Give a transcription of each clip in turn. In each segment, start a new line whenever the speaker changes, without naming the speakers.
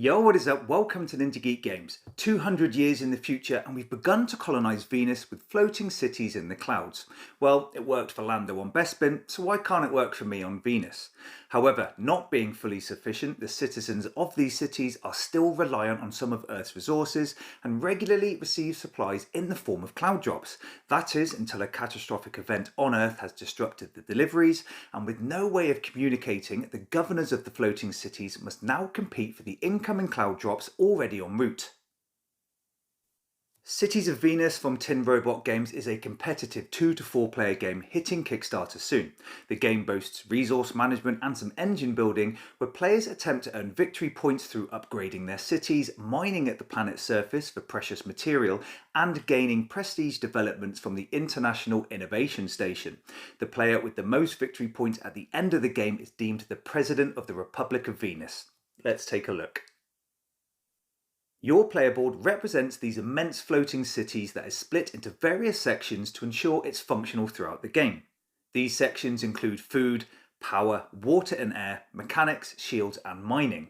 Yo, what is up? Welcome to Ninja Geek Games. 200 years in the future and we've begun to colonise Venus with floating cities in the clouds. Well, it worked for Lando on Bespin, so why can't it work for me on Venus? However, not being fully sufficient, the citizens of these cities are still reliant on some of Earth's resources and regularly receive supplies in the form of cloud drops. That is, until a catastrophic event on Earth has disrupted the deliveries, and with no way of communicating, the governors of the floating cities must now compete for the incoming cloud drops already en route. Cities of Venus from Tin Robot Games is a competitive 2 to 4 player game hitting Kickstarter soon. The game boasts resource management and some engine building where players attempt to earn victory points through upgrading their cities, mining at the planet's surface for precious material, and gaining prestige developments from the International Innovation Station. The player with the most victory points at the end of the game is deemed the President of the Republic of Venus. Let's take a look. Your player board represents these immense floating cities that is split into various sections to ensure it's functional throughout the game. These sections include food, power, water and air, mechanics, shields and mining.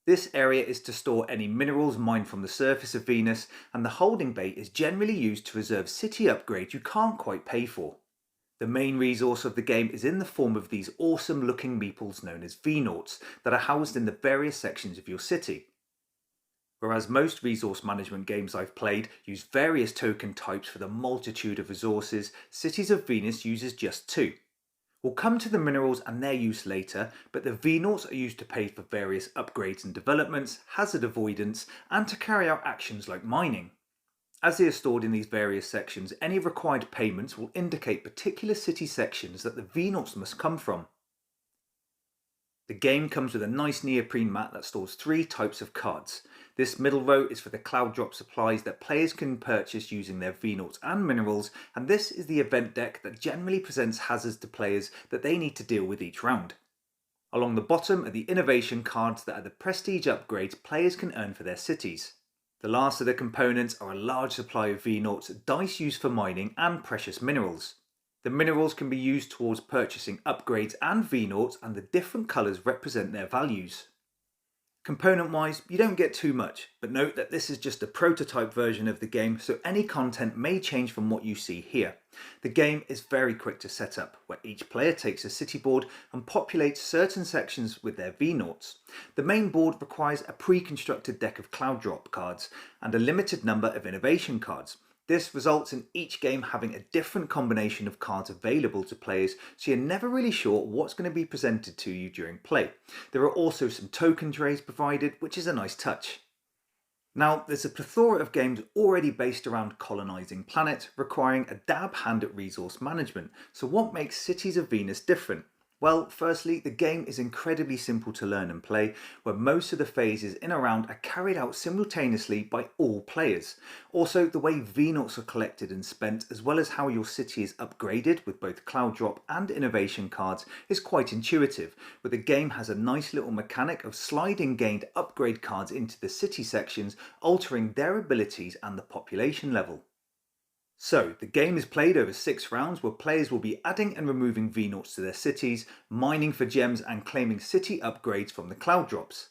This area is to store any minerals mined from the surface of Venus, and the holding bay is generally used to reserve city upgrades you can't quite pay for. The main resource of the game is in the form of these awesome looking meeples known as V-Nauts that are housed in the various sections of your city. Whereas most resource management games I've played use various token types for the multitude of resources, Cities of Venus uses just two. We'll come to the minerals and their use later, but the V-Nauts are used to pay for various upgrades and developments, hazard avoidance, and to carry out actions like mining. As they are stored in these various sections, any required payments will indicate particular city sections that the V-Nauts must come from. The game comes with a nice neoprene mat that stores 3 types of cards. This middle row is for the cloud drop supplies that players can purchase using their V-Nauts and minerals, and this is the event deck that generally presents hazards to players that they need to deal with each round. Along the bottom are the innovation cards that are the prestige upgrades players can earn for their cities. The last of the components are a large supply of V-Nauts, dice used for mining, and precious minerals. The minerals can be used towards purchasing upgrades and V-Nauts, and the different colours represent their values. Component wise, you don't get too much, but note that this is just a prototype version of the game, so any content may change from what you see here. The game is very quick to set up, where each player takes a city board and populates certain sections with their V-Nauts. The main board requires a pre-constructed deck of cloud drop cards and a limited number of innovation cards. This results in each game having a different combination of cards available to players, so you're never really sure what's going to be presented to you during play. There are also some token trays provided, which is a nice touch. Now, there's a plethora of games already based around colonising planets, requiring a dab hand at resource management. So what makes Cities of Venus different? Well, firstly, the game is incredibly simple to learn and play, where most of the phases in a round are carried out simultaneously by all players. Also, the way V-Nauts are collected and spent, as well as how your city is upgraded with both cloud drop and innovation cards, is quite intuitive, where the game has a nice little mechanic of sliding gained upgrade cards into the city sections, altering their abilities and the population level. So, the game is played over 6 rounds where players will be adding and removing V-Nauts to their cities, mining for gems and claiming city upgrades from the cloud drops.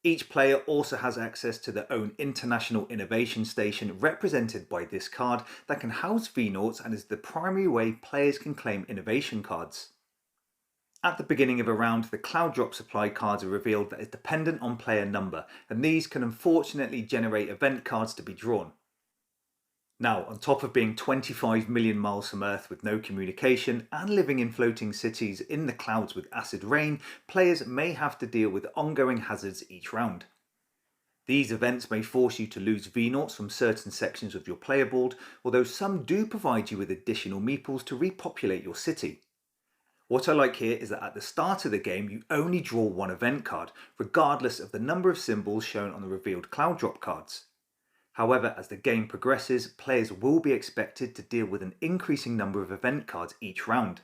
Each player also has access to their own International Innovation Station represented by this card that can house V-Nauts and is the primary way players can claim innovation cards. At the beginning of a round, the cloud drop supply cards are revealed that is dependent on player number, and these can unfortunately generate event cards to be drawn. Now, on top of being 25 million miles from Earth with no communication and living in floating cities in the clouds with acid rain, players may have to deal with ongoing hazards each round. These events may force you to lose V-Nauts from certain sections of your player board, although some do provide you with additional meeples to repopulate your city. What I like here is that at the start of the game you only draw one event card, regardless of the number of symbols shown on the revealed cloud drop cards. However, as the game progresses, players will be expected to deal with an increasing number of event cards each round.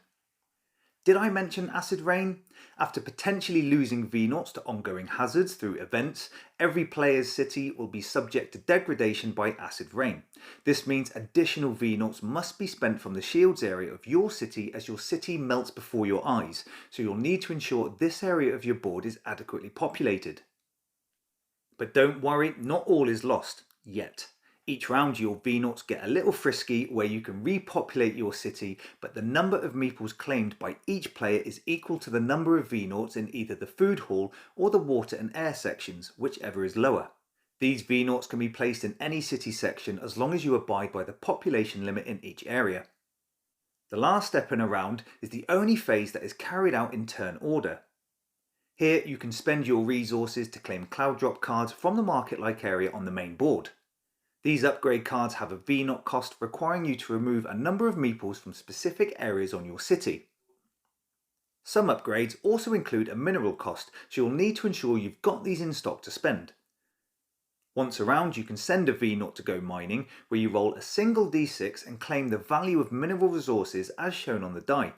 Did I mention acid rain? After potentially losing V-Nauts to ongoing hazards through events, every player's city will be subject to degradation by acid rain. This means additional V-Nauts must be spent from the shields area of your city as your city melts before your eyes, so you'll need to ensure this area of your board is adequately populated. But don't worry, not all is lost, yet. Each round your V-Nauts get a little frisky where you can repopulate your city, but the number of meeples claimed by each player is equal to the number of V-Nauts in either the food hall or the water and air sections, whichever is lower. These V-Nauts can be placed in any city section as long as you abide by the population limit in each area. The last step in a round is the only phase that is carried out in turn order. Here you can spend your resources to claim cloud drop cards from the market-like area on the main board. These upgrade cards have a V-Nauts cost requiring you to remove a number of meeples from specific areas on your city. Some upgrades also include a mineral cost, so you'll need to ensure you've got these in stock to spend. Once around, you can send a V-Nauts to go mining, where you roll a single d6 and claim the value of mineral resources as shown on the die.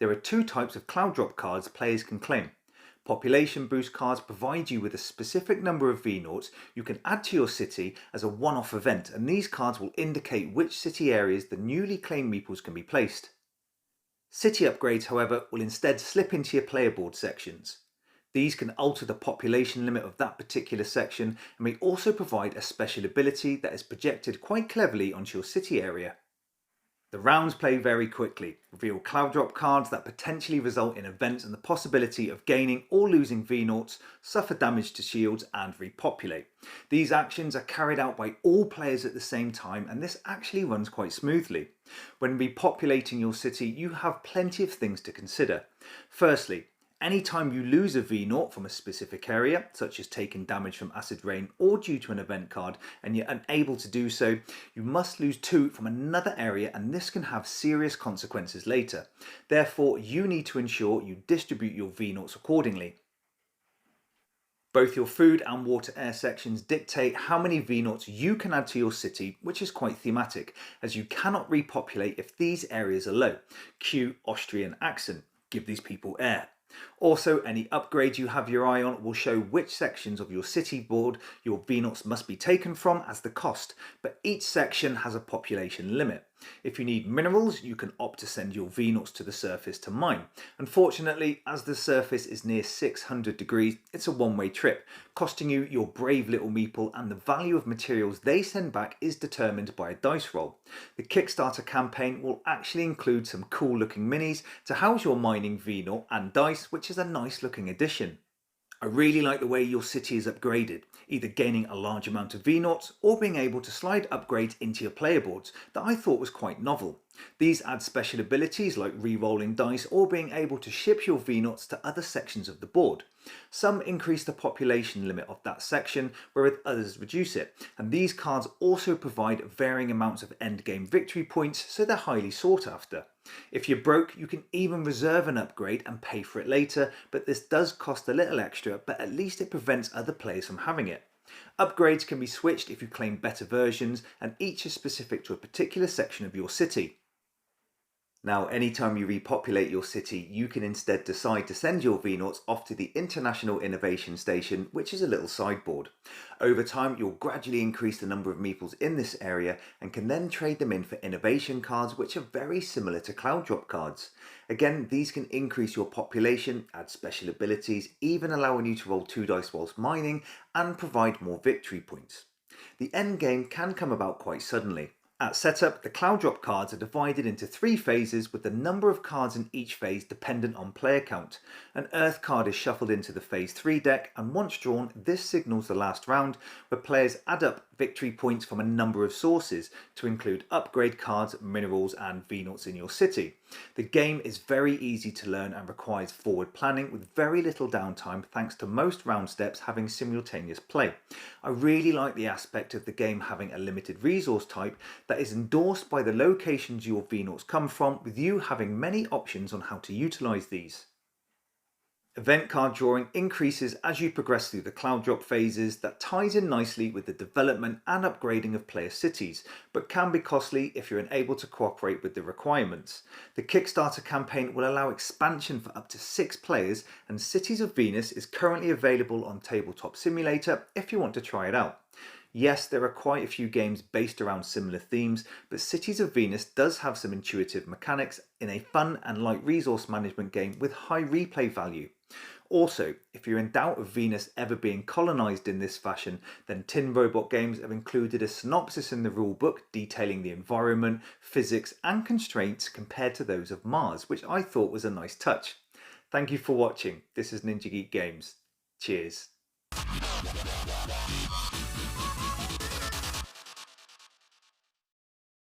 There are two types of cloud drop cards players can claim. Population boost cards provide you with a specific number of V-Nauts you can add to your city as a one-off event, and these cards will indicate which city areas the newly claimed meeples can be placed. City upgrades, however, will instead slip into your player board sections. These can alter the population limit of that particular section and may also provide a special ability that is projected quite cleverly onto your city area. The rounds play very quickly, reveal cloud drop cards that potentially result in events and the possibility of gaining or losing V-Nauts, suffer damage to shields and repopulate. These actions are carried out by all players at the same time, and this actually runs quite smoothly. When repopulating your city, you have plenty of things to consider. Firstly, anytime you lose a V-Naught from a specific area, such as taking damage from acid rain or due to an event card, and you're unable to do so, you must lose 2 from another area, and this can have serious consequences later. Therefore, you need to ensure you distribute your V-Nauts accordingly. Both your food and water air sections dictate how many V-Nauts you can add to your city, which is quite thematic, as you cannot repopulate if these areas are low. Cue Austrian accent. Give these people air. Also, any upgrades you have your eye on will show which sections of your city board your V-Nauts must be taken from as the cost, but each section has a population limit. If you need minerals, you can opt to send your V-Nauts to the surface to mine. Unfortunately, as the surface is near 600 degrees, it's a one-way trip, costing you your brave little meeple, and the value of materials they send back is determined by a dice roll. The Kickstarter campaign will actually include some cool looking minis to house your mining V-Nauts and dice, which is a nice looking addition. I really like the way your city is upgraded, either gaining a large amount of V-Nauts or being able to slide upgrades into your player boards that I thought was quite novel. These add special abilities like re-rolling dice or being able to ship your V-Nauts to other sections of the board. Some increase the population limit of that section, whereas others reduce it, and these cards also provide varying amounts of endgame victory points, so they're highly sought after. If you're broke, you can even reserve an upgrade and pay for it later, but this does cost a little extra, but at least it prevents other players from having it. Upgrades can be switched if you claim better versions, and each is specific to a particular section of your city. Now, anytime you repopulate your city, you can instead decide to send your V-Nauts off to the International Innovation Station, which is a little sideboard. Over time, you'll gradually increase the number of meeples in this area and can then trade them in for innovation cards, which are very similar to cloud drop cards. Again, these can increase your population, add special abilities, even allowing you to roll 2 dice whilst mining, and provide more victory points. The end game can come about quite suddenly. At setup, the cloud drop cards are divided into 3 phases, with the number of cards in each phase dependent on player count. An earth card is shuffled into the phase 3 deck, and once drawn, this signals the last round, where players add up victory points from a number of sources to include upgrade cards, minerals and V-Nauts in your city. The game is very easy to learn and requires forward planning with very little downtime, thanks to most round steps having simultaneous play. I really like the aspect of the game having a limited resource type that is endorsed by the locations your V-Nauts come from, with you having many options on how to utilise these. Event card drawing increases as you progress through the cloud drop phases. That ties in nicely with the development and upgrading of player cities, but can be costly if you're unable to cooperate with the requirements. The Kickstarter campaign will allow expansion for up to 6 players, and Cities of Venus is currently available on Tabletop Simulator if you want to try it out. Yes, there are quite a few games based around similar themes, but Cities of Venus does have some intuitive mechanics in a fun and light resource management game with high replay value. Also, if you're in doubt of Venus ever being colonised in this fashion, then Tin Robot Games have included a synopsis in the rulebook detailing the environment, physics and constraints compared to those of Mars, which I thought was a nice touch. Thank you for watching. This is Ninja Geek Games. Cheers.